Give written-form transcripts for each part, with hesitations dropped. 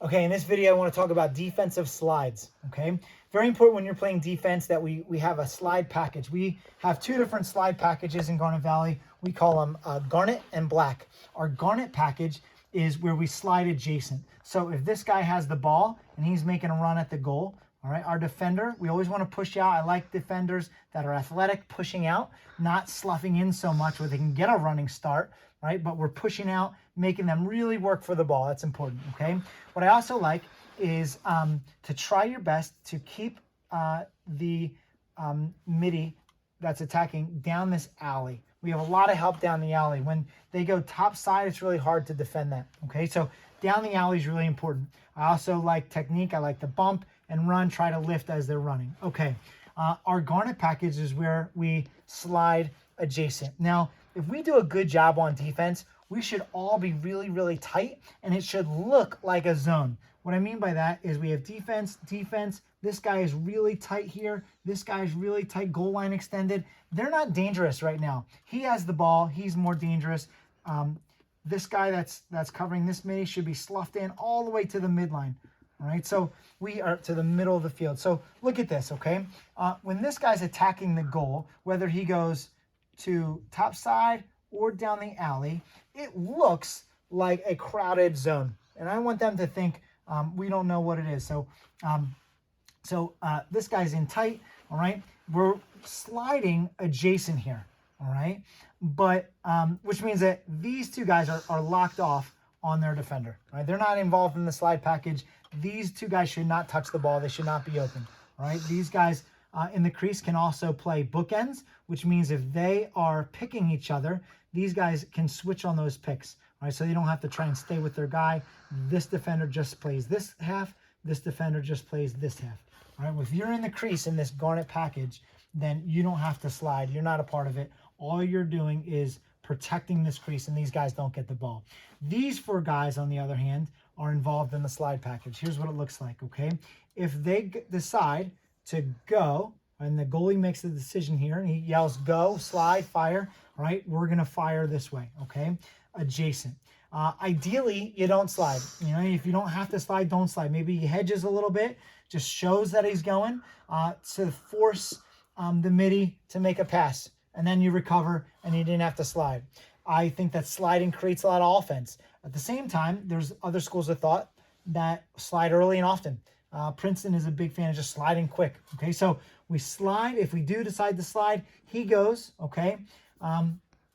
Okay, in this video, I want to talk about defensive slides, okay? Very important when you're playing defense that we have a slide package. We have two different slide packages in Garnet Valley. We call them Garnet and Black. Our Garnet package is where we slide adjacent. So if this guy has the ball and he's making a run at the goal, all right, our defender, we always want to push out. I like defenders that are athletic, pushing out, not sloughing in so much where they can get a running start, right? But we're pushing out, making them really work for the ball. That's important, okay? What I also like is to try your best to keep the midi that's attacking down this alley. We have a lot of help down the alley. When they go top side, it's really hard to defend that, okay? So down the alley is really important. I also like technique. I like to bump and run, try to lift as they're running. Okay, our Garnet package is where we slide adjacent. Now, if we do a good job on defense, we should all be really, really tight, and it should look like a zone. What I mean by that is we have defense, defense. This guy is really tight here. This guy is really tight, goal line extended. They're not dangerous right now. He has the ball. He's more dangerous. This guy that's covering this midi should be sloughed in all the way to the midline. All right, so we are to the middle of the field. So look at this, okay? When this guy's attacking the goal, whether he goes to top side or down the alley, it looks like a crowded zone. And I want them to think we don't know what it is. So, this guy's in tight, all right? We're sliding adjacent here, all right? But, which means that these two guys are locked off on their defender, right? They're not involved in the slide package. These two guys should not touch the ball. They should not be open, all right? These guys in the crease can also play bookends, which means if they are picking each other, these guys can switch on those picks, all right? So they don't have to try and stay with their guy. This defender just plays this half. This defender just plays this half, all right? Well, if you're in the crease in this Garnet package, then you don't have to slide. You're not a part of it. All you're doing is protecting this crease, and these guys don't get the ball. These four guys, on the other hand, are involved in the slide package. Here's what it looks like, okay? If they decide to go, and the goalie makes the decision here, and he yells, go, slide, fire, all right? We're going to fire this way, okay? Adjacent. Ideally, you don't slide. You know, if you don't have to slide, don't slide. Maybe he hedges a little bit, just shows that he's going to force the midi to make a pass, and then you recover, and you didn't have to slide. I think that sliding creates a lot of offense. At the same time, there's other schools of thought that slide early and often. Princeton is a big fan of just sliding quick. Okay, so we slide. If we do decide to slide, he goes. Okay,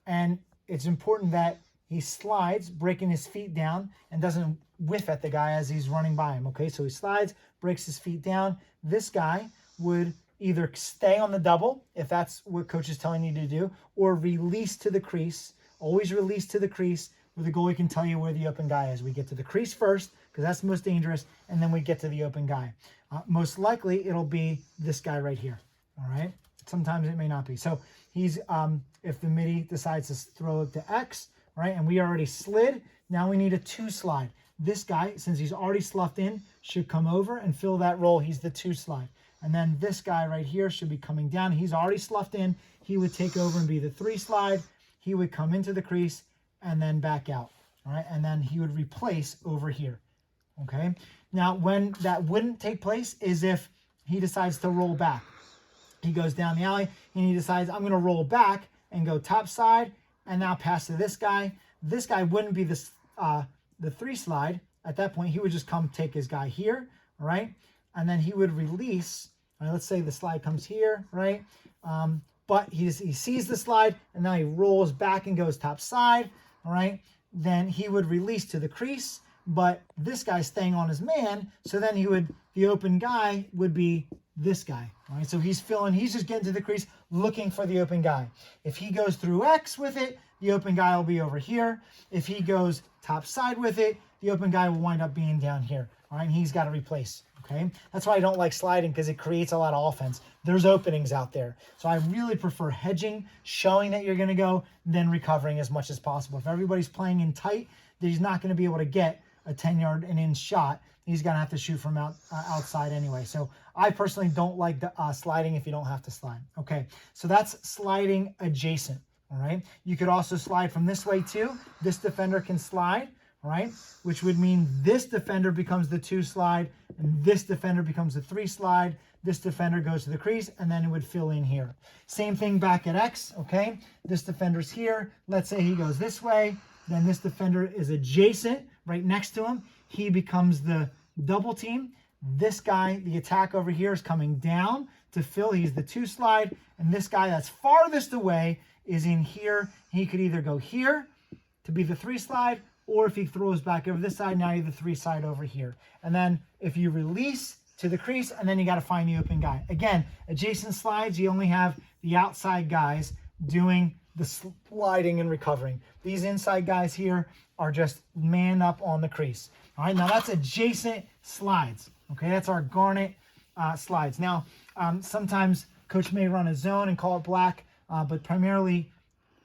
and it's important that he slides, breaking his feet down, and doesn't whiff at the guy as he's running by him. Okay, so he slides, breaks his feet down. This guy would either stay on the double, if that's what coach is telling you to do, or release to the crease. Always release to the crease where the goalie can tell you where the open guy is. We get to the crease first because that's the most dangerous, and then we get to the open guy. Most likely it'll be this guy right here, all right? Sometimes it may not be. So he's, if the midi decides to throw it to X, right, and we already slid, now we need a two slide. This guy, since he's already sloughed in, should come over and fill that role. He's the two slide. And then this guy right here should be coming down. He's already sloughed in. He would take over and be the three slide. He would come into the crease and then back out, all right? And then he would replace over here, okay? Now, when that wouldn't take place is if he decides to roll back. He goes down the alley and he decides, I'm gonna roll back and go top side and now pass to this guy. This guy wouldn't be the three slide. At that point, he would just come take his guy here, all right? And then he would release, all right, let's say the slide comes here, right? But he sees the slide, and now he rolls back and goes top side, all right? Then he would release to the crease, but this guy's staying on his man, so then the open guy would be this guy, all right? So he's just getting to the crease, looking for the open guy. If he goes through X with it, the open guy will be over here. If he goes top side with it, the open guy will wind up being down here, all right? And he's got to replace. Okay, that's why I don't like sliding, because it creates a lot of offense. There's openings out there. So I really prefer hedging, showing that you're going to go, then recovering as much as possible. If everybody's playing in tight, then he's not going to be able to get a 10-yard and in shot. He's going to have to shoot from outside anyway. So I personally don't like the sliding if you don't have to slide. Okay, so that's sliding adjacent. All right, you could also slide from this way too. This defender can slide, all right? Which would mean this defender becomes the 2 slide, and this defender becomes the 3 slide. This defender goes to the crease, and then it would fill in here. Same thing back at X, okay? This defender's here. Let's say he goes this way. Then this defender is adjacent, right next to him. He becomes the double team. This guy, the attack over here, is coming down to fill. He's the 2 slide. And this guy that's farthest away is in here. He could either go here to be the 3 slide, or if he throws back over this side, now you're the 3 slide over here. And then if you release to the crease, and then you got to find the open guy. Again, adjacent slides, you only have the outside guys doing the sliding and recovering. These inside guys here are just man up on the crease. All right, now that's adjacent slides. Okay, that's our garnet slides. Now, sometimes coach may run a zone and call it black, but primarily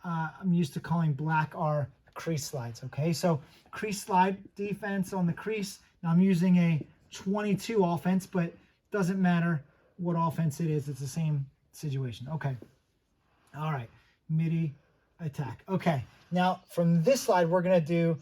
I'm used to calling black our crease slides. Okay, so crease slide defense on the crease. Now I'm using a 22 offense, but doesn't matter what offense it is. It's the same situation. Okay. All right. Midi attack. Okay. Now from this slide, we're going to do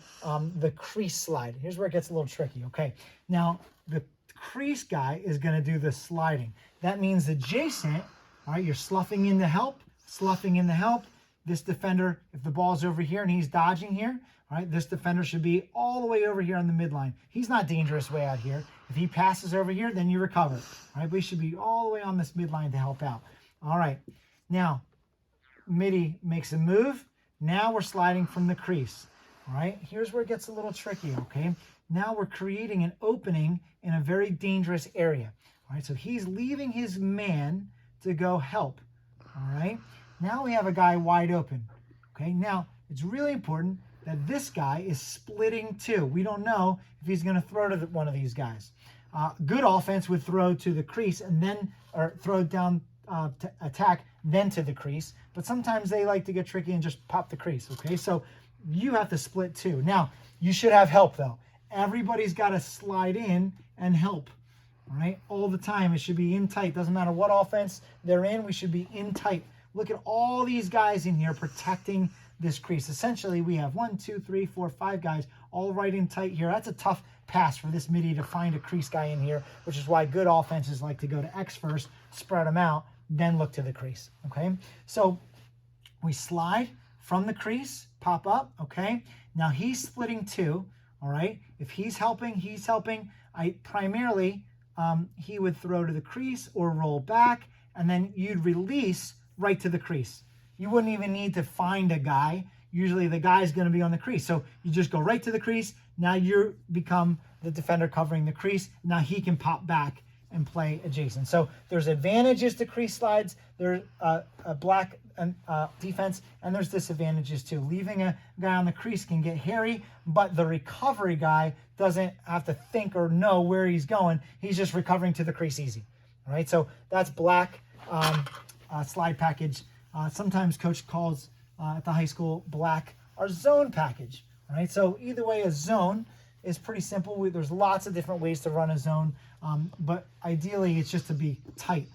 the crease slide. Here's where it gets a little tricky. Okay. Now the crease guy is going to do the sliding. That means adjacent. All right. You're sloughing in the help, sloughing in the help. This defender, if the ball's over here and he's dodging here, all right, this defender should be all the way over here on the midline. He's not dangerous way out here. If he passes over here, then you recover. All right, we should be all the way on this midline to help out. All right, now midi makes a move. Now we're sliding from the crease. All right, here's where it gets a little tricky, okay? Now we're creating an opening in a very dangerous area. All right, so he's leaving his man to go help. All right, now we have a guy wide open. Okay, now it's really important that this guy is splitting too. We don't know if he's going to throw to one of these guys. Good offense would throw to the crease and then, or throw down to attack, then to the crease. But sometimes they like to get tricky and just pop the crease. Okay, so you have to split too. Now, you should have help though. Everybody's got to slide in and help. All right, all the time. It should be in tight. Doesn't matter what offense they're in, we should be in tight. Look at all these guys in here protecting this crease. Essentially, we have 1, 2, 3, 4, 5 guys all right in tight here. That's a tough pass for this midi to find a crease guy in here, which is why good offenses like to go to X first, spread them out, then look to the crease. Okay, so we slide from the crease, pop up. Okay, now he's splitting too. All right, if he's helping, he's helping. Primarily he would throw to the crease or roll back, and then you'd release right to the crease. You wouldn't even need to find a guy. Usually the guy's going to be on the crease. So you just go right to the crease. Now you become the defender covering the crease. Now he can pop back and play adjacent. So there's advantages to crease slides. There's a black defense, and there's disadvantages too. Leaving a guy on the crease can get hairy, but the recovery guy doesn't have to think or know where he's going. He's just recovering to the crease easy. All right, so that's black slide package. Sometimes coach calls at the high school black our zone package. All right, so either way, a zone is pretty simple. There's lots of different ways to run a zone, but ideally it's just to be tight.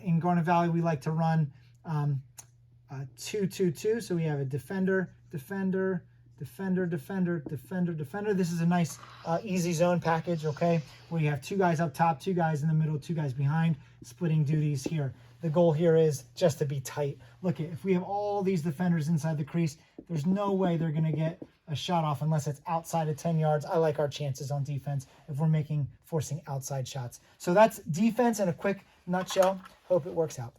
In Garnet Valley, we like to run 2-2-2. So we have a defender, defender, defender, defender, defender, defender. This is a nice easy zone package, okay, where you have 2 guys up top, 2 guys in the middle, 2 guys behind, splitting duties here. The goal here is just to be tight. Look, if we have all these defenders inside the crease, there's no way they're going to get a shot off unless it's outside of 10 yards. I like our chances on defense if we're forcing outside shots. So that's defense in a quick nutshell. Hope it works out.